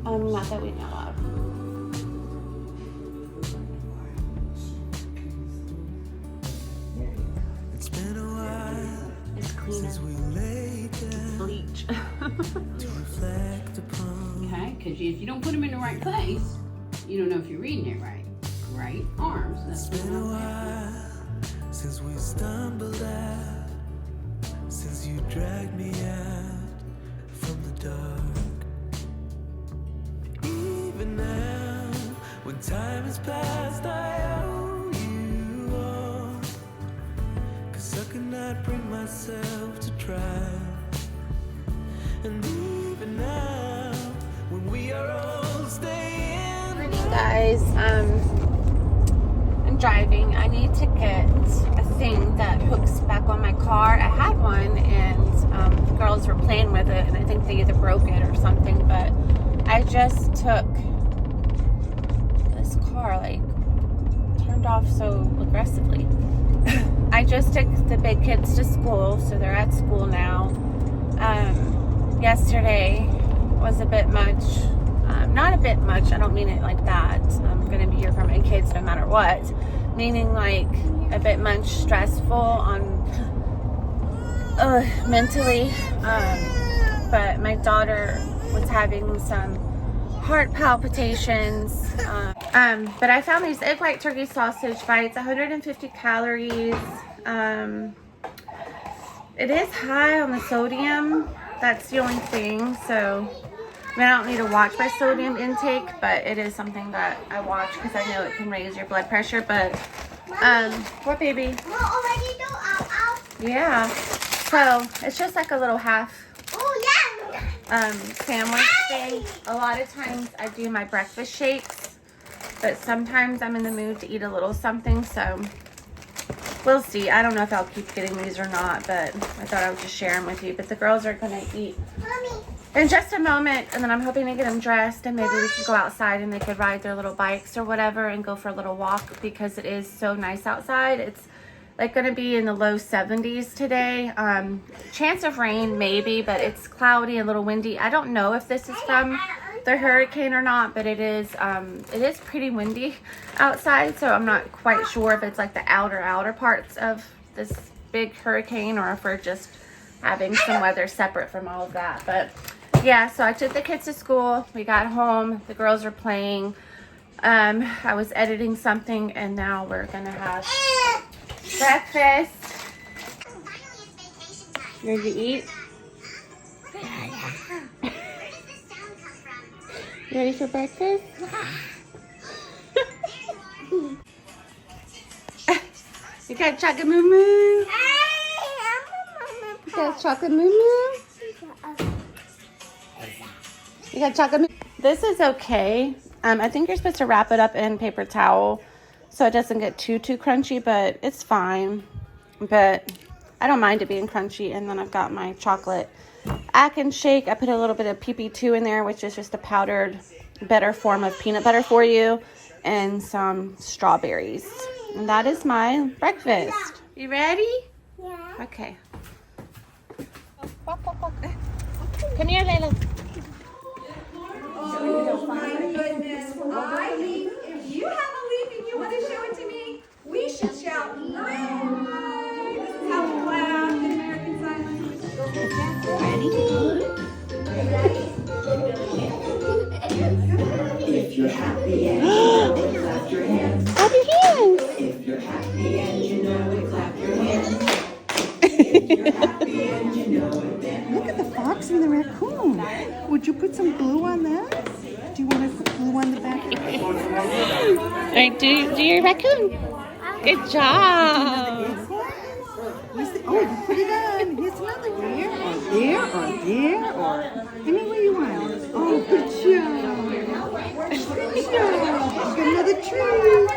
Not that we know of. It's been a while It's cleaner. since we laid down Bleach. to reflect upon. Okay, because if you don't put them in the right place, you don't know if you're reading it right. Right arms. It's been a while since we stumbled out, since you dragged me out from the dark. Even now, when time has passed, I owe you all, 'cause I could not bring myself to try. And even now, when we are all staying. Morning, guys. I'm driving. I need to get a thing that hooks back on my car. I had one, and the girls were playing with it, and I think they either broke it or something. But I just took this car, like, turned off so aggressively. I just took the big kids to school, so they're at school now. Yesterday was a bit much. Not a bit much, I don't mean it like that. I'm going to be here for my kids no matter what. Meaning like a bit much stressful on mentally. But my daughter was having some heart palpitations. But I found these egg white turkey sausage bites, 150 calories. It is high on the sodium. That's the only thing. So I mean, I don't need to watch my sodium intake, but it is something that I watch because I know it can raise your blood pressure. But what, baby? Yeah. So it's just like a little half sandwich thing. A lot of times I do my breakfast shakes, but sometimes I'm in the mood to eat a little something. So we'll see. I don't know if I'll keep getting these or not, but I thought I would just share them with you. But the girls are gonna eat in just a moment, and then I'm hoping to get them dressed, and maybe we could go outside and they could ride their little bikes or whatever and go for a little walk because it is so nice outside. It's like going to be in the low 70s today. Chance of rain maybe, but it's cloudy and a little windy. I don't know if this is from the hurricane or not, but it is pretty windy outside, so I'm not quite sure if it's like the outer parts of this big hurricane or if we're just having some weather separate from all of that. But yeah, so I took the kids to school. We got home. The girls were playing. I was editing something, and now we're gonna have breakfast. You ready to eat? You ready for breakfast? You got chocolate moo moo? You got chocolate moo moo? You got chocolate moo? This is okay. I think you're supposed to wrap it up in paper towel so it doesn't get too crunchy, but it's fine. But I don't mind it being crunchy. And then I've got my chocolate Atkins shake. I put a little bit of PP2 in there, which is just a powdered, better form of peanut butter for you, and some strawberries. And that is my breakfast. You ready? Yeah. Okay. Come here, Layla. Oh my goodness. If you have a leaf and you want to show it to me, we should shout loud. This is how we clap in American Sign Language. If you're happy and you know it, clap your hands. Clap your hands. If you're happy and you know it, clap your hands. If you're happy and you know it, then Look at the fox and the raccoon. Would you put some glue on that? Do you want to put glue on the back? All right, do your raccoon. Good job. Oh, you put it on. Here's another there, or anywhere you want it. Oh, good job. Good job. Got another tree.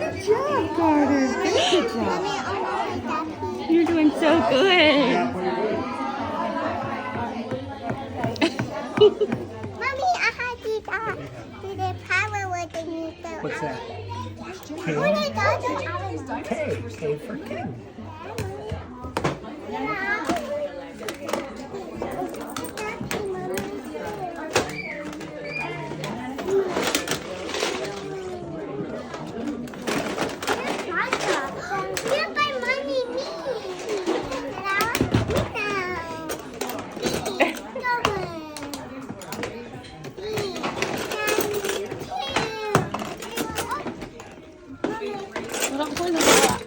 Good job, Carter. Good job. You're doing so good. Mommy, I had the power with the new What's that? king. K. K for king.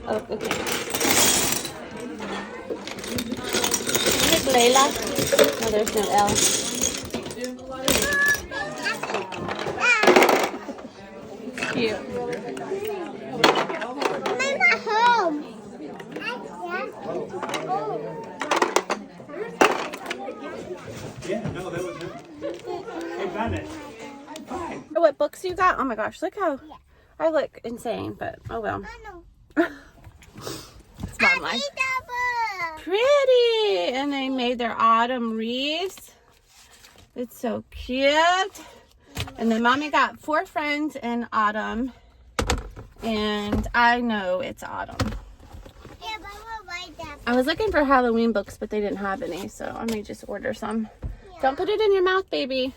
Oh, okay. Is it Layla? No, there's no L. Cute. I'm not home. Yeah, no, that was it. Hey, found it. What books you got? Oh my gosh, look how I look insane, but oh well. It's mom life. Pretty! And they made their autumn wreaths. It's so cute. And then mommy got 4 friends in autumn. And I know it's autumn. Yeah, but we'll write that. I was looking for Halloween books, but they didn't have any, so I may just order some. Yeah. Don't put it in your mouth, baby.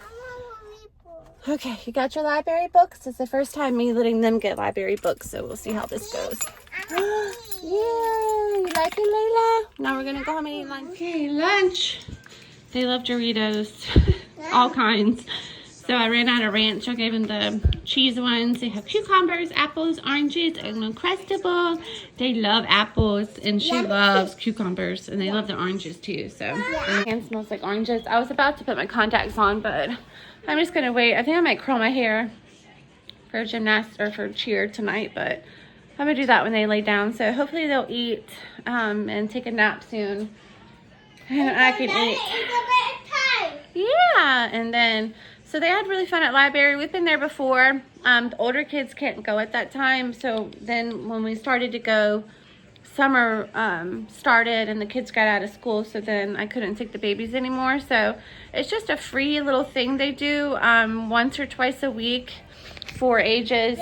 I'm Okay, you got your library books? It's the first time me letting them get library books, so we'll see how this goes. Yay! You like it, Layla? Now we're gonna go home and eat lunch. Okay, lunch. They love Doritos, all kinds. So I ran out of ranch. I gave them the cheese ones. They have cucumbers, apples, oranges, and Uncrustable. They love apples, and she loves cucumbers, and they love the oranges too. So my hand smells like oranges. I was about to put my contacts on, but I'm just gonna wait. I think I might curl my hair for gymnastics or for cheer tonight, but I'm gonna do that when they lay down. So hopefully they'll eat and take a nap soon, and I can eat. Yeah, and then so they had really fun at library. We've been there before. The older kids can't go at that time, so then when we started to go, summer started and the kids got out of school, so then I couldn't take the babies anymore. So it's just a free little thing they do once or twice a week for ages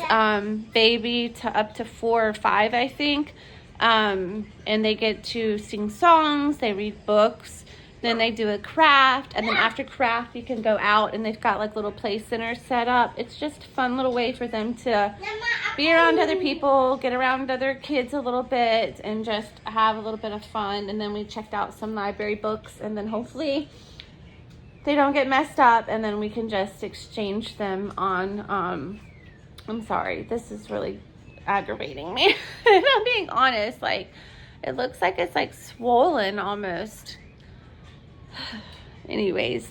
baby to up to 4 or 5, I think. And they get to sing songs, they read books, then they do a craft, and then after craft you can go out and they've got like little play centers set up. It's just a fun little way for them to be around other people, get around other kids a little bit, and just have a little bit of fun. And then we checked out some library books, and then hopefully they don't get messed up, and then we can just exchange them on I'm sorry, this is really aggravating me. And I'm being honest, like it looks like it's like swollen almost. Anyways,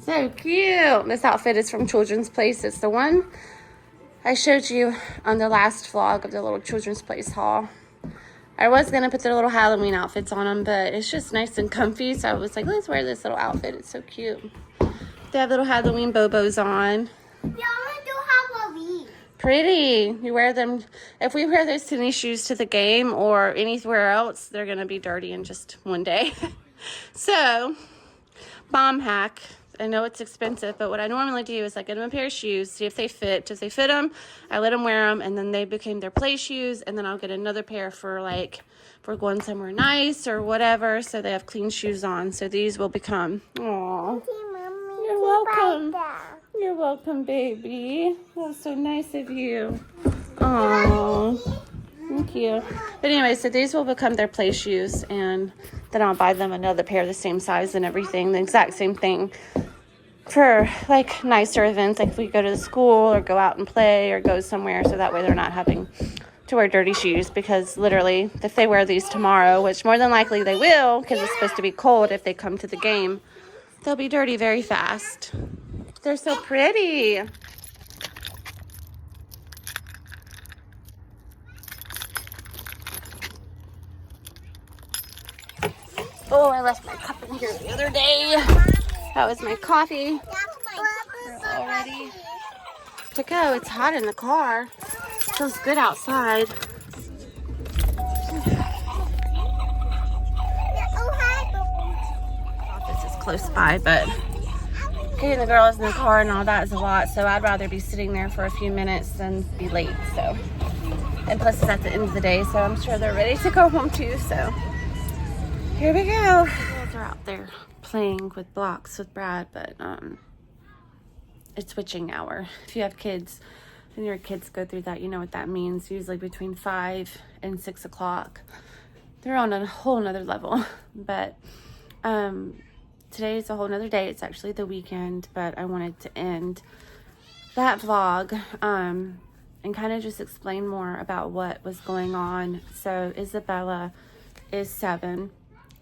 so cute. This outfit is from Children's Place. It's the one I showed you on the last vlog of the little Children's Place haul. I was going to put the little Halloween outfits on them, but it's just nice and comfy. So I was like, let's wear this little outfit. It's so cute. They have little Halloween bobos on. We only do Halloween. Pretty. You wear them. If we wear those tennis shoes to the game or anywhere else, they're going to be dirty in just one day. So, bomb hack. I know it's expensive, but what I normally do is I get them a pair of shoes, see if they fit. If they fit them, I let them wear them, and then they became their play shoes, and then I'll get another pair for like, if we're going somewhere nice or whatever, so they have clean shoes on. So these will become, aw, you're welcome. You're welcome, baby. That's so nice of you. Aw, thank you. But anyway, so these will become their play shoes, and then I'll buy them another pair the same size and everything, the exact same thing, for like nicer events, like if we go to the school or go out and play or go somewhere, so that way they're not having to wear dirty shoes. Because literally, if they wear these tomorrow, which more than likely they will, because it's supposed to be cold if they come to the game, they'll be dirty very fast. They're so pretty. Oh, I left my cup in here the other day. That was my coffee. all ready to go. It's hot in the car. Feels good outside. Office is close by, but getting the girls in the car and all that is a lot, so I'd rather be sitting there for a few minutes than be late. So, and plus it's at the end of the day, so I'm sure they're ready to go home too. So here we go. The girls are out there playing with blocks with Brad, but it's switching hour. If you have kids and your kids go through that, you know what that means. Usually between 5 and 6 o'clock, they're on a whole nother level. But today is a whole nother day. It's actually the weekend, but I wanted to end that vlog and kind of just explain more about what was going on. So Isabella is 7,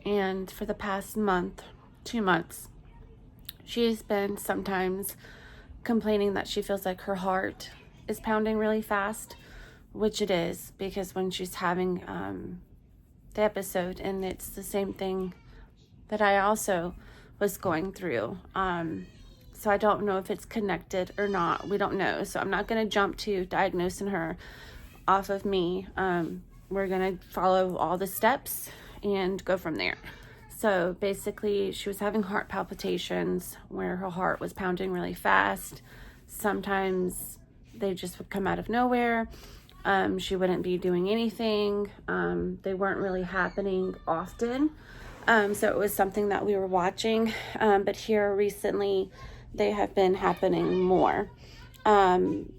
and for the past month, 2 months, she's been sometimes complaining that she feels like her heart is pounding really fast, which it is, because when she's having the episode, and it's the same thing that I also was going through. So I don't know if it's connected or not. We don't know. So I'm not going to jump to diagnosing her off of me. We're going to follow all the steps and go from there. So basically, she was having heart palpitations where her heart was pounding really fast. Sometimes they just would come out of nowhere. She wouldn't be doing anything. They weren't really happening often. So it was something that we were watching. But here recently, they have been happening more. And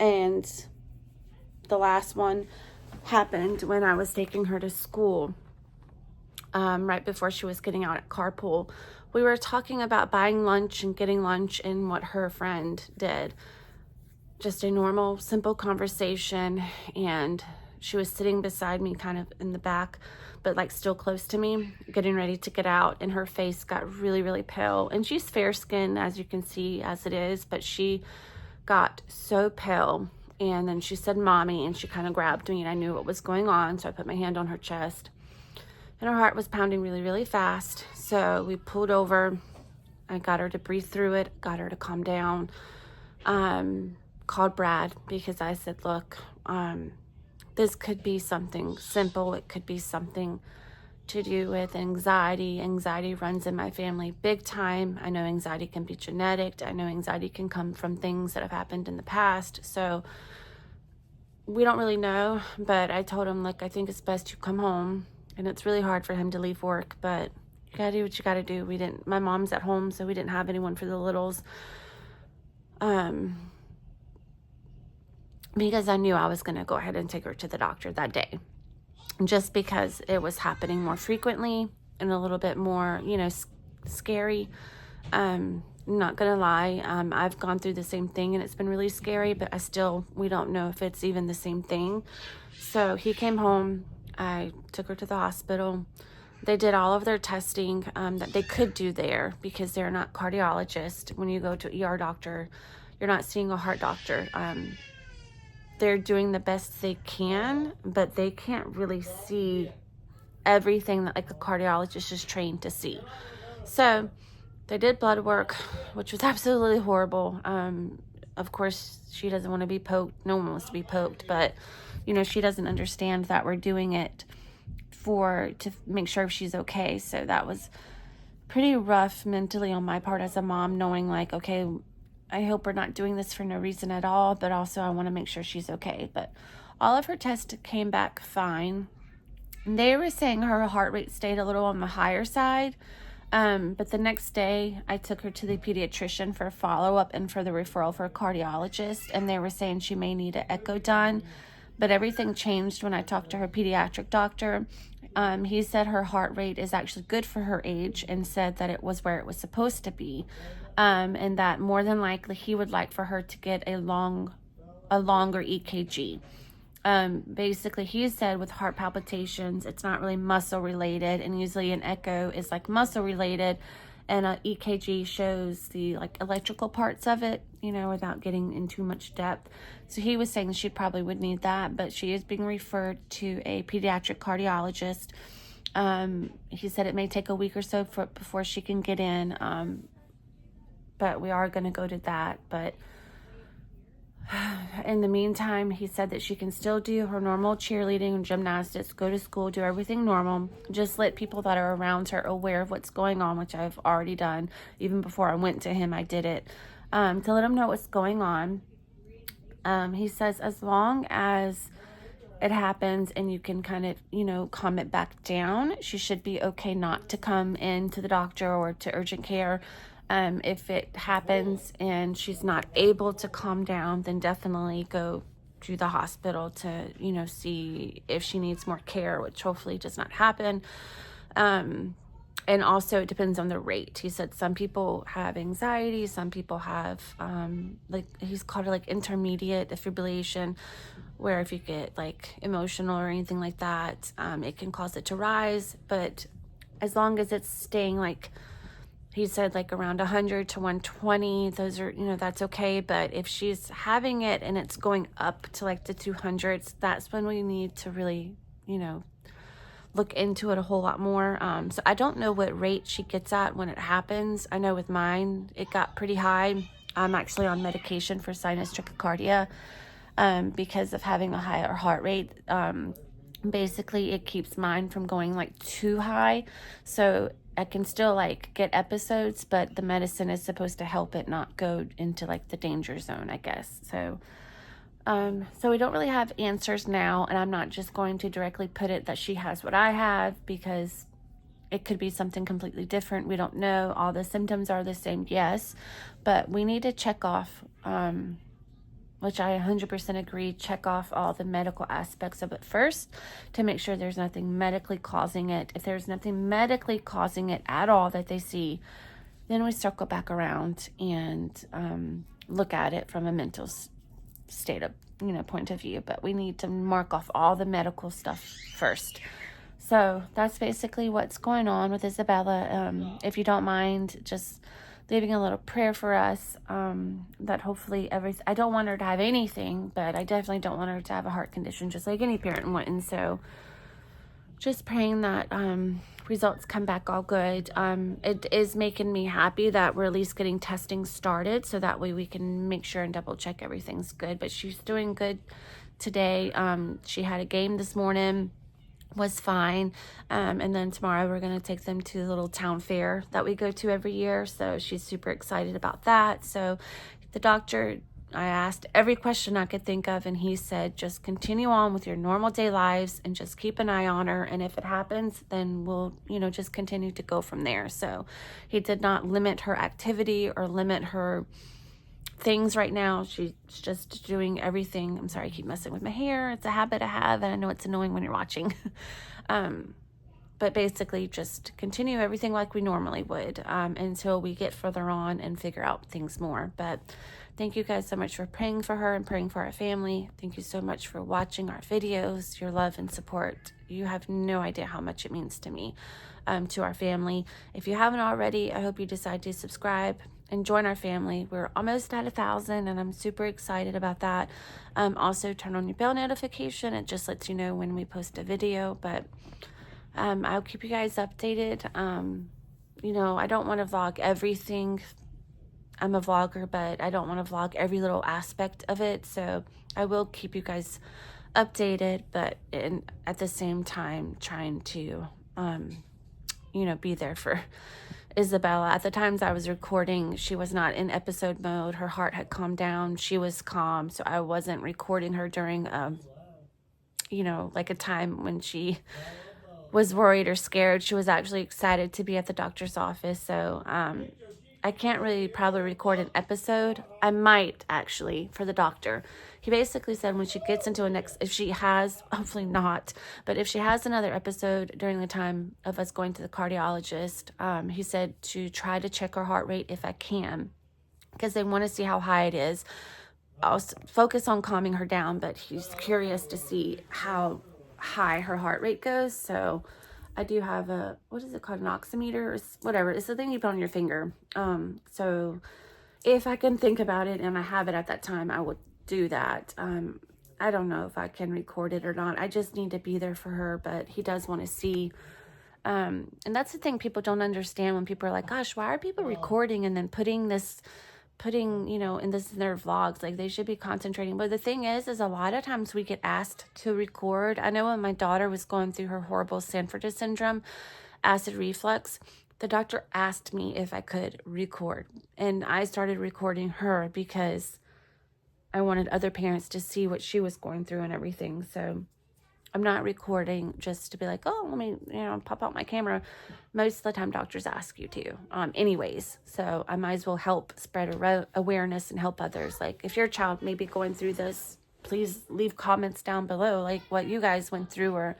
the last one happened when I was taking her to school. Right before she was getting out at carpool, we were talking about buying lunch and getting lunch and what her friend did. Just a normal, simple conversation, and she was sitting beside me kind of in the back, but like still close to me, getting ready to get out, and her face got really, really pale. And she's fair-skinned, as you can see, as it is, but she got so pale. And then she said, "Mommy," and she kind of grabbed me, and I knew what was going on, so I put my hand on her chest. And her heart was pounding really, really fast. So we pulled over. I got her to breathe through it, got her to calm down. Called Brad because I said, look, this could be something simple. It could be something to do with anxiety. Anxiety runs in my family big time. I know anxiety can be genetic. I know anxiety can come from things that have happened in the past. So we don't really know, but I told him, look, I think it's best you come home. And it's really hard for him to leave work, but you gotta do what you gotta do. My mom's at home, so we didn't have anyone for the littles. Because I knew I was gonna go ahead and take her to the doctor that day. Just because it was happening more frequently and a little bit more, scary. Not gonna lie, I've gone through the same thing and it's been really scary, but we don't know if it's even the same thing. So he came home. I took her to the hospital. They did all of their testing that they could do there because they're not cardiologists. When you go to an ER doctor, you're not seeing a heart doctor. They're doing the best they can, but they can't really see everything that like a cardiologist is trained to see. So they did blood work, which was absolutely horrible. Of course, she doesn't want to be poked. No one wants to be poked, but she doesn't understand that we're doing it to make sure she's okay. So that was pretty rough mentally on my part as a mom, knowing like, okay, I hope we're not doing this for no reason at all, but also I want to make sure she's okay. But all of her tests came back fine. They were saying her heart rate stayed a little on the higher side. But the next day I took her to the pediatrician for a follow-up and for the referral for a cardiologist. And they were saying she may need an echo done. But everything changed when I talked to her pediatric doctor. He said her heart rate is actually good for her age and said that it was where it was supposed to be. And that more than likely he would like for her to get a longer EKG. Basically, he said with heart palpitations, it's not really muscle related. And usually an echo is like muscle related. And an EKG shows the like electrical parts of it, without getting into much depth. So he was saying she probably would need that, but she is being referred to a pediatric cardiologist. He said it may take a week or so before she can get in. but we are going to go to that. But in the meantime, he said that she can still do her normal cheerleading and gymnastics, go to school, do everything normal. Just let people that are around her aware of what's going on, which I've already done. Even before I went to him, I did it, to let him know what's going on. He says as long as it happens and you can kind of, calm it back down, she should be okay not to come in to the doctor or to urgent care. If it happens and she's not able to calm down, then definitely go to the hospital to, see if she needs more care, which hopefully does not happen. And also it depends on the rate. He said some people have anxiety, some people have, he's called it like intermediate defibrillation, where if you get like emotional or anything like that, it can cause it to rise. But as long as it's staying like, he said like around 100 to 120, those are, that's okay. But if she's having it and it's going up to like the 200s, that's when we need to really, look into it a whole lot more. So I don't know what rate she gets at when it happens. I know with mine, it got pretty high. I'm actually on medication for sinus tachycardia because of having a higher heart rate. Basically, it keeps mine from going like too high. So I can still like get episodes, but the medicine is supposed to help it not go into like the danger zone, I guess. So we don't really have answers now, and I'm not just going to directly put it that she has what I have, because it could be something completely different. We don't know. All the symptoms are the same, yes, but we need to check off, which I 100% agree, check off all the medical aspects of it first to make sure there's nothing medically causing it. If there's nothing medically causing it at all that they see, then we circle back around and look at it from a mental state of, point of view. But we need to mark off all the medical stuff first. So that's basically what's going on with Isabella. If you don't mind, just leaving a little prayer for us, that hopefully I don't want her to have anything, but I definitely don't want her to have a heart condition, just like any parent would. And so just praying that results come back all good. It is making me happy that we're at least getting testing started, so that way we can make sure and double check everything's good. But she's doing good today. She had a game this morning, was fine, and then tomorrow we're going to take them to the little town fair that we go to every year, so she's super excited about that. So the doctor, I asked every question I could think of, and he said just continue on with your normal day lives and just keep an eye on her, and if it happens, then we'll just continue to go from there. So he did not limit her activity or limit her things right now. She's just doing everything. I'm sorry, I keep messing with my hair. It's a habit I have, and I know it's annoying when you're watching. But basically just continue everything like we normally would, until we get further on and figure out things more. But thank you guys so much for praying for her and praying for our family. Thank you so much for watching our videos, your love and support. You have no idea how much it means to me, to our family. If you haven't already, I hope you decide to subscribe and join our family. We're almost at 1,000, and I'm super excited about that. Also turn on your bell notification. It just lets you know when we post a video. But I'll keep you guys updated. I don't want to vlog everything. I'm a vlogger, but I don't want to vlog every little aspect of it. So I will keep you guys updated, but at the same time trying to, be there for Isabella. At the times I was recording, she was not in episode mode. Her heart had calmed down. She was calm. So I wasn't recording her during, like a time when she was worried or scared. She was actually excited to be at the doctor's office. So I can't really probably record an episode. I might actually for the doctor. He basically said when she gets into if she has, hopefully not, but if she has another episode during the time of us going to the cardiologist, he said to try to check her heart rate if I can, because they want to see how high it is. I'll focus on calming her down, but he's curious to see how high her heart rate goes. So I do have what is it called, an oximeter or whatever. It's the thing you put on your finger. So if I can think about it and I have it at that time, I would do that. I don't know if I can record it or not. I just need to be there for her, but he does want to see And that's the thing people don't understand when people are like, gosh, why are people recording and then putting, you know, in their vlogs? Like, they should be concentrating. But the thing is a lot of times we get asked to record. I know when my daughter was going through her horrible Sanford syndrome, acid reflux, the doctor asked me if I could record. And I started recording her because I wanted other parents to see what she was going through and everything. So I'm not recording just to be like, oh, let me, you know, pop out my camera. Most of the time doctors ask you to anyways. So I might as well help spread awareness and help others. Like, if your child may be going through this, please leave comments down below, like what you guys went through or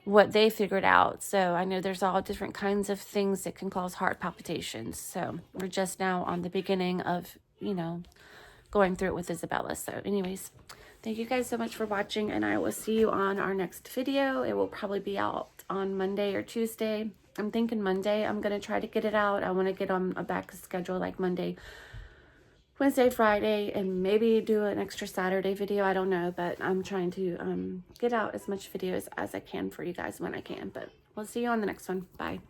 what they figured out. So I know there's all different kinds of things that can cause heart palpitations. So we're just now on the beginning of, you know, going through it with Isabella. So anyways, thank you guys so much for watching, and I will see you on our next video. It will probably be out on Monday or Tuesday. I'm thinking Monday. I'm going to try to get it out. I want to get on a back schedule like Monday, Wednesday, Friday, and maybe do an extra Saturday video. I don't know, but I'm trying to get out as much videos as I can for you guys when I can. But we'll see you on the next one. Bye.